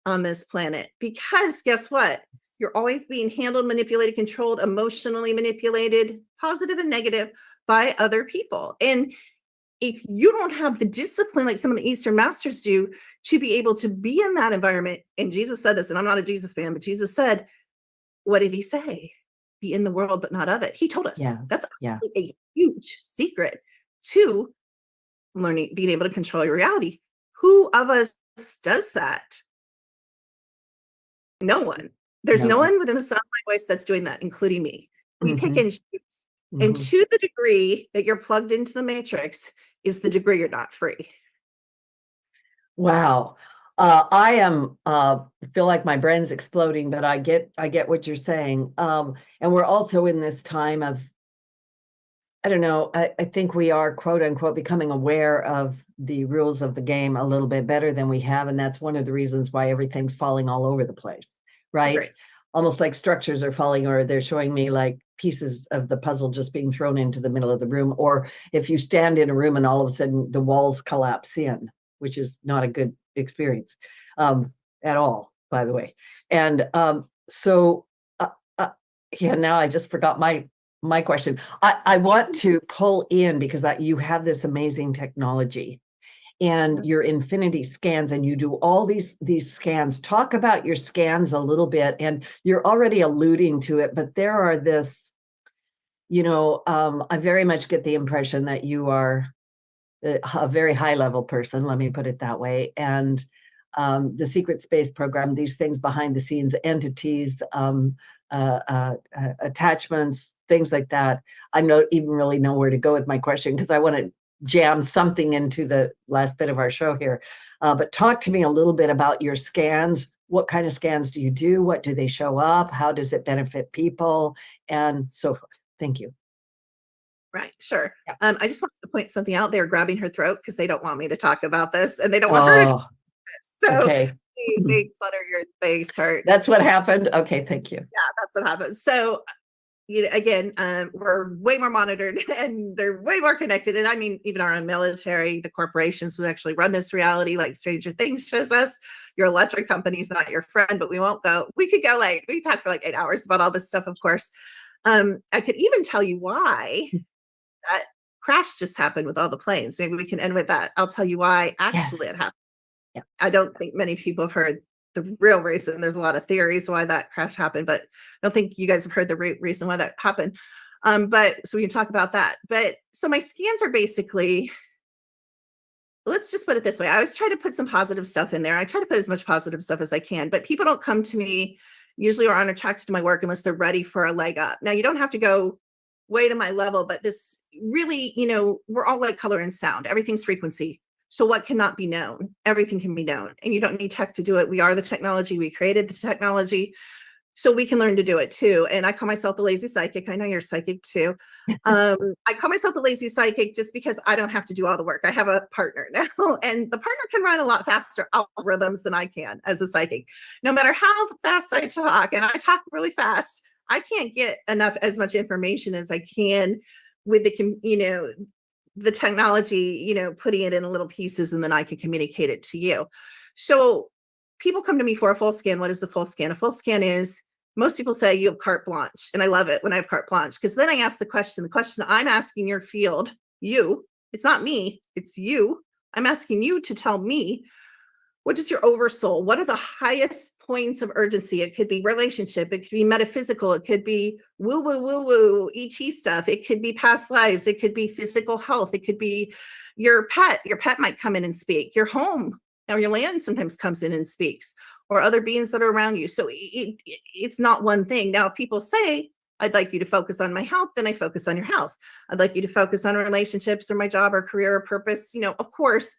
on this planet, because guess what? You're always being handled, manipulated, controlled, emotionally manipulated, positive and negative, by other people. And if you don't have the discipline like some of the Eastern masters do to be able to be in that environment, and Jesus said this, and I'm not a Jesus fan, but Jesus said, what did he say? Be in the world, but not of it. He told us. That's a huge secret to learning, being able to control your reality. Who of us does that? No one. There's no one within the sound of my voice that's doing that, including me. We pick and choose. And to the degree that you're plugged into the matrix is the degree you're not free. Wow. I am feel like my brain's exploding, but I get what you're saying. And we're also in this time of, I don't know, I think we are, quote unquote, becoming aware of the rules of the game a little bit better than we have. And that's one of the reasons why everything's falling all over the place, right? Almost like structures are falling, or they're showing me like pieces of the puzzle just being thrown into the middle of the room. Or if you stand in a room and all of a sudden the walls collapse in, which is not a good experience at all, by the way. And now I just forgot my question. I want to pull in, because you have this amazing technology and your infinity scans, and you do all these scans. Talk about your scans a little bit, and you're already alluding to it, but there are this, I very much get the impression that you are a very high level person, let me put it that way. And the secret space program, these things behind the scenes, entities, attachments, things like that. I don't even really know where to go with my question, because I want to jam something into the last bit of our show here. But talk to me a little bit about your scans. What kind of scans do you do? What do they show up? How does it benefit people? And so forth. Thank you. Right, sure. I just want to point something out. They're grabbing her throat because they don't want me to talk about this, and they don't want her to talk about this. So they clutter they start. That's what happened. Okay, thank you. Yeah, that's what happens. So again, we're way more monitored and they're way more connected. And I mean, even our own military, the corporations who actually run this reality, like Stranger Things shows us, your electric company is not your friend, but we won't go. We could go we talk for 8 hours about all this stuff, of course. I could even tell you why that crash just happened with all the planes. Maybe we can end with that. I'll tell you why actually it happened. Yeah. I don't think many people have heard the real reason. There's a lot of theories why that crash happened, but I don't think you guys have heard the reason why that happened. But so we can talk about that. But so my scans are basically, let's just put it this way. I always try to put some positive stuff in there. I try to put as much positive stuff as I can, but people don't come to me usually or aren't attracted to my work unless they're ready for a leg up. Now you don't have to go way to my level, but this really, we're all like color and sound. Everything's frequency. So what cannot be known? Everything can be known, and you don't need tech to do it. We are the technology. We created the technology. So we can learn to do it too. And I call myself the lazy psychic. I know you're psychic too. I call myself the lazy psychic just because I don't have to do all the work. I have a partner now, and the partner can run a lot faster algorithms than I can as a psychic. No matter how fast I talk, and I talk really fast, I can't get as much information as I can with the technology, putting it in little pieces, and then I can communicate it to you. So people come to me for a full scan. What is the full scan? A full scan is, most people say you have carte blanche. And I love it when I have carte blanche, because then I ask the question I'm asking your field, it's not me, it's you. I'm asking you to tell me, what is your oversoul? What are the highest points of urgency? It could be relationship. It could be metaphysical. It could be woo, ET stuff. It could be past lives. It could be physical health. It could be your pet. Your pet might come in and speak. Your home or your land sometimes comes in and speaks, or other beings that are around you. So it's not one thing. Now, if people say, I'd like you to focus on my health, then I focus on your health. I'd like you to focus on relationships or my job or career or purpose. Of course,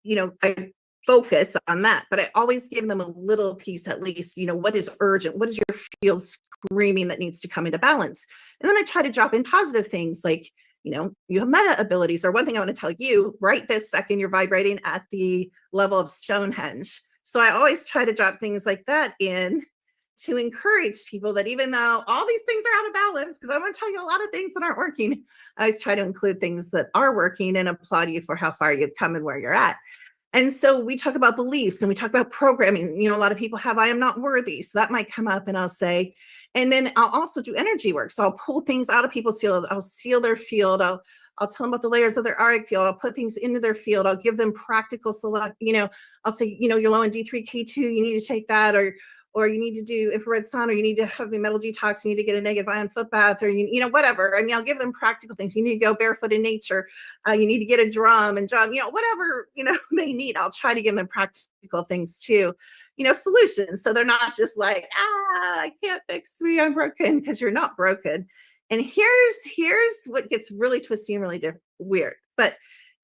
I focus on that, but I always give them a little piece at least. What is urgent? What is your field screaming that needs to come into balance? And then I try to drop in positive things like, you have meta abilities, or one thing I want to tell you right this second, you're vibrating at the level of Stonehenge. So I always try to drop things like that in to encourage people that even though all these things are out of balance, because I want to tell you a lot of things that aren't working, I always try to include things that are working and applaud you for how far you've come and where you're at. And so we talk about beliefs and we talk about programming. A lot of people have, I am not worthy. So that might come up, and I'll say, and then I'll also do energy work. So I'll pull things out of people's field. I'll seal their field. I'll tell them about the layers of their auric field. I'll put things into their field. I'll give them practical select, I'll say, you're low in D3K2, you need to take that, or you need to do infrared sauna, or you need to have a metal detox, you need to get a negative ion foot bath, or whatever. I'll give them practical things. You need to go barefoot in nature. You need to get a drum, whatever, they need. I'll try to give them practical things too, solutions. So they're not just like, I can't fix me, I'm broken, because you're not broken. And here's what gets really twisty and really weird, but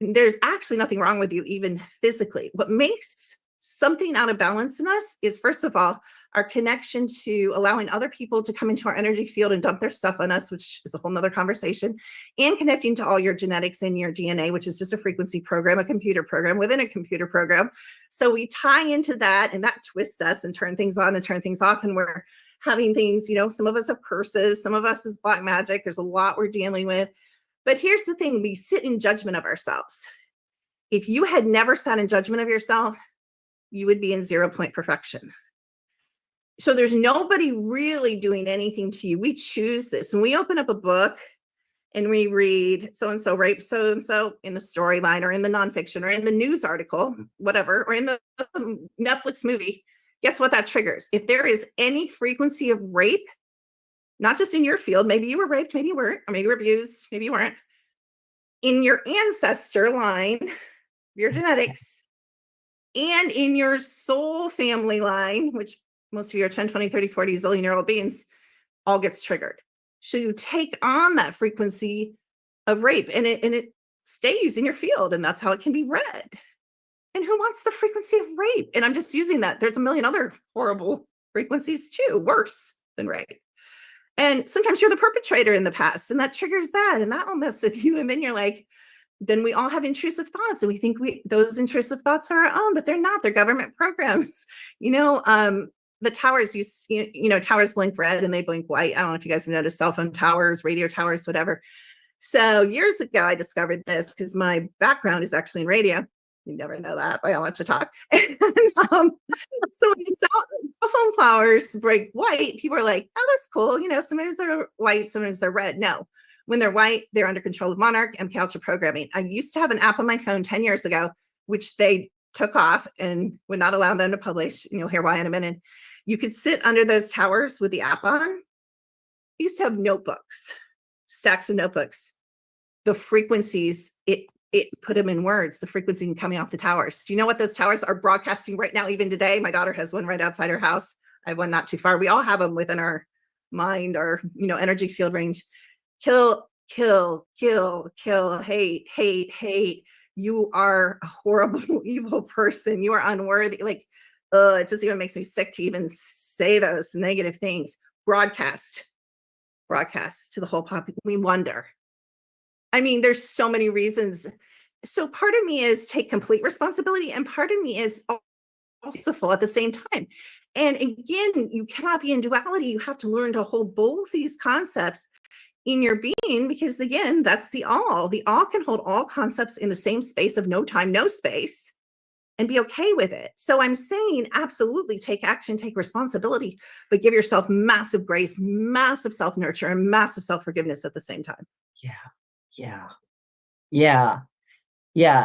there's actually nothing wrong with you, even physically. What makes something out of balance in us is, first of all, our connection to allowing other people to come into our energy field and dump their stuff on us, which is a whole nother conversation, and connecting to all your genetics and your DNA, which is just a frequency program, a computer program within a computer program. So we tie into that, and that twists us and turn things on and turn things off. And we're having things, some of us have curses, some of us is black magic. There's a lot we're dealing with. But here's the thing, we sit in judgment of ourselves. If you had never sat in judgment of yourself, you would be in 0 point perfection. So there's nobody really doing anything to you. We choose this. When we open up a book and we read so-and-so raped so-and-so in the storyline, or in the nonfiction, or in the news article, whatever, or in the Netflix movie, guess what that triggers? If there is any frequency of rape, not just in your field, maybe you were raped, maybe you weren't, or maybe you were abused, maybe you weren't, in your ancestor line, your genetics, and in your soul family line, which most of you are 10, 20, 30, 40 zillion-year-old beings, all gets triggered. So you take on that frequency of rape, and it stays in your field, and that's how it can be read. And who wants the frequency of rape? And I'm just using that. There's a million other horrible frequencies too, worse than rape. And sometimes you're the perpetrator in the past, and that triggers that, and that will mess with you. And then you're like, then we all have intrusive thoughts, and we think those intrusive thoughts are our own, but they're not. They're government programs. The towers, towers blink red and they blink white. I don't know if you guys have noticed, cell phone towers, radio towers, whatever. So years ago, I discovered this because my background is actually in radio. You never know that, but I want to talk. So when cell phone towers break white, people are like, oh, that's cool. Sometimes they're white, sometimes they're red. No. When they're white, they're under control of Monarch and culture programming. I used to have an app on my phone 10 years ago, which they took off and would not allow them to publish. You'll hear why in a minute. You could sit under those towers with the app on. I used to have notebooks, stacks of notebooks. The frequencies, it put them in words, the frequency coming off the towers. Do you know what those towers are broadcasting right now, even today? My daughter has one right outside her house. I have one not too far. We all have them within our mind, our energy field range. Kill, kill, kill, kill, hate, hate, hate. You are a horrible, evil person. You are unworthy. Like It just even makes me sick to even say those negative things. Broadcast to the whole population. We wonder. I mean, there's so many reasons. So part of me is take complete responsibility, and part of me is also full at the same time. And again, you cannot be in duality. You have to learn to hold both these concepts in your being, because again, that's the all. The all can hold all concepts in the same space of no time, no space, and be okay with it. So I'm saying absolutely take action, take responsibility, but give yourself massive grace, massive self-nurture, and massive self-forgiveness at the same time. Yeah.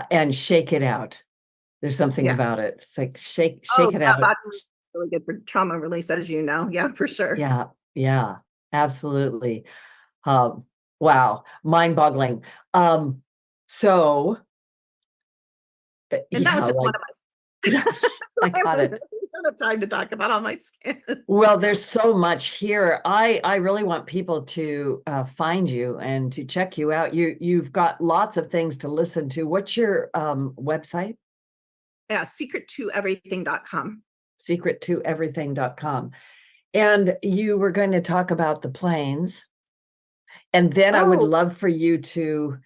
And shake it out. There's something about it. It's like shake it out. That's really good for trauma release, as you know. Yeah, for sure. Yeah, absolutely. Wow, mind-boggling. So, and that was just one of my. I got it. I don't have time to talk about all my skin. Well, there's so much here. I really want people to find you and to check you out. You've got lots of things to listen to. What's your website? Yeah, secret2everything.com. secret2everything.com. And you were going to talk about the planes. And then I would love for you to,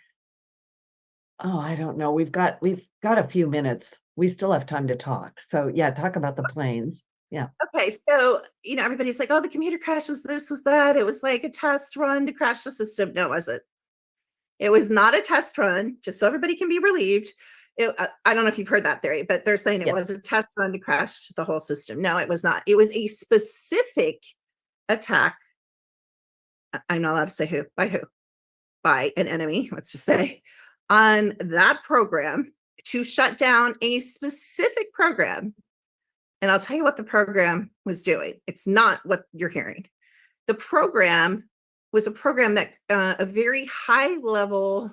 I don't know. We've got a few minutes. We still have time to talk. So yeah, talk about the planes. Yeah. Okay. So, everybody's like, oh, the computer crash was this, was that. It was like a test run to crash the system. No, it wasn't. It was not a test run, just so everybody can be relieved. I don't know if you've heard that theory, but they're saying it was a test run to crash the whole system. No, it was not. It was a specific attack. I'm not allowed to say who, by an enemy, let's just say, on that program to shut down a specific program. And I'll tell you what the program was doing. It's not what you're hearing. The program was a program that a very high level,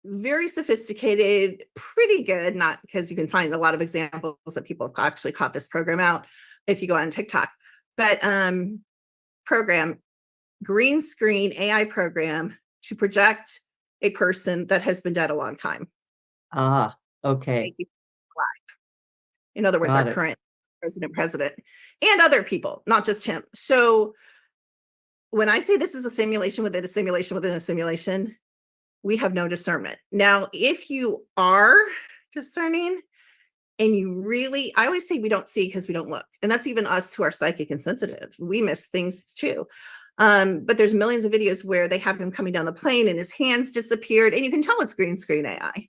very sophisticated, pretty good, not because you can find a lot of examples that people have actually caught this program out if you go on TikTok, but program, green screen AI program to project a person that has been dead a long time. Okay. Alive. In other words, our current president, and other people, not just him. So when I say this is a simulation within a simulation within a simulation, we have no discernment. Now, if you are discerning and you really, I always say we don't see because we don't look. And that's even us who are psychic and sensitive. We miss things too. But there's millions of videos where they have him coming down the plane and his hands disappeared, and you can tell it's green screen AI.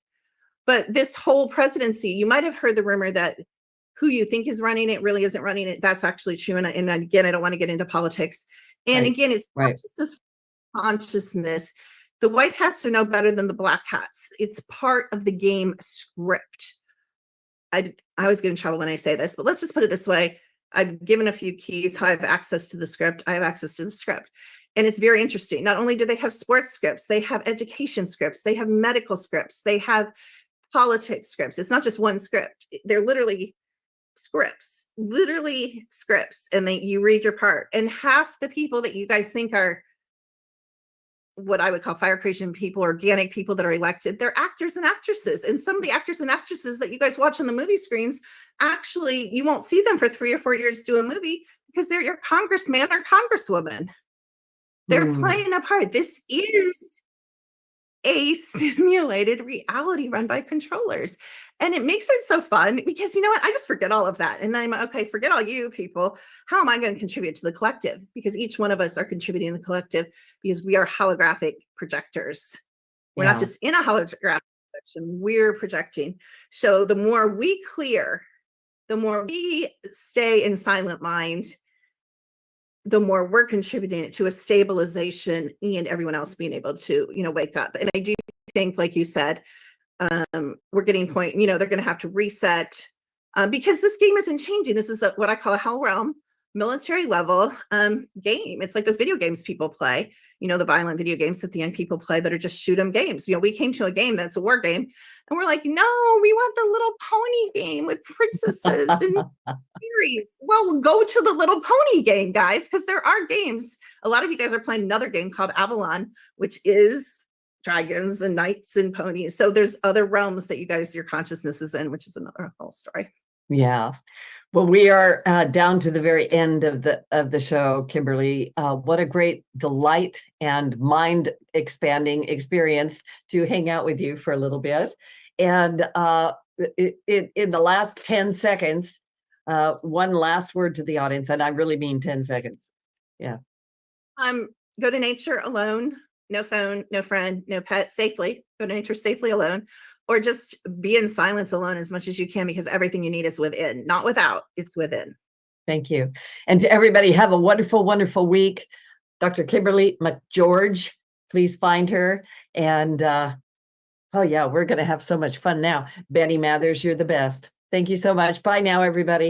But this whole presidency, you might have heard the rumor that who you think is running it really isn't running it. That's actually true. And again, I don't want to get into politics. And again, it's not just this consciousness. The white hats are no better than the black hats. It's part of the game script. I always get in trouble when I say this, but let's just put it this way. I've given a few keys how I have access to the script. I have access to the script. And it's very interesting. Not only do they have sports scripts, they have education scripts, they have medical scripts, they have politics scripts. It's not just one script. They're literally scripts, and then you read your part. And half the people that you guys think are what I would call fire creation people, organic people that are elected, they're actors and actresses. And some of the actors and actresses that you guys watch on the movie screens, actually, you won't see them for 3 or 4 years do a movie because they're your congressman or congresswoman. They're playing a part. This is a simulated reality run by controllers. And it makes it so fun because you know what? I just forget all of that. And I'm okay, forget all you people. How am I going to contribute to the collective? Because each one of us are contributing to the collective because we are holographic projectors. We're not just in a holographic projection, we're projecting. So the more we clear, the more we stay in silent mind, the more we're contributing to a stabilization and everyone else being able to, wake up. And I do think, like you said, we're getting point, they're going to have to reset because this game isn't changing. This is what I call a hell realm military level game. It's like those video games people play, the violent video games that the young people play that are just shoot 'em games. We came to a game that's a war game and we're like, no, we want the little pony game with princesses and fairies. Well, go to the little pony game, guys, because there are games. A lot of you guys are playing another game called Avalon, which is dragons and knights and ponies. So there's other realms that you guys, your consciousness is in, which is another whole story. Yeah. Well, we are down to the very end of the show, Kimberly. What a great delight and mind expanding experience to hang out with you for a little bit. And in the last 10 seconds, one last word to the audience, and I really mean 10 seconds. Yeah. Go to nature alone, no phone, no friend, no pet, safely. Go to nature safely alone, or just be in silence alone as much as you can, because everything you need is within, not without, it's within. Thank you. And to everybody, have a wonderful, wonderful week. Dr. Kimberly McGeorge, please find her. And oh yeah, we're going to have so much fun now. Betty Mathers, you're the best. Thank you so much. Bye now, everybody.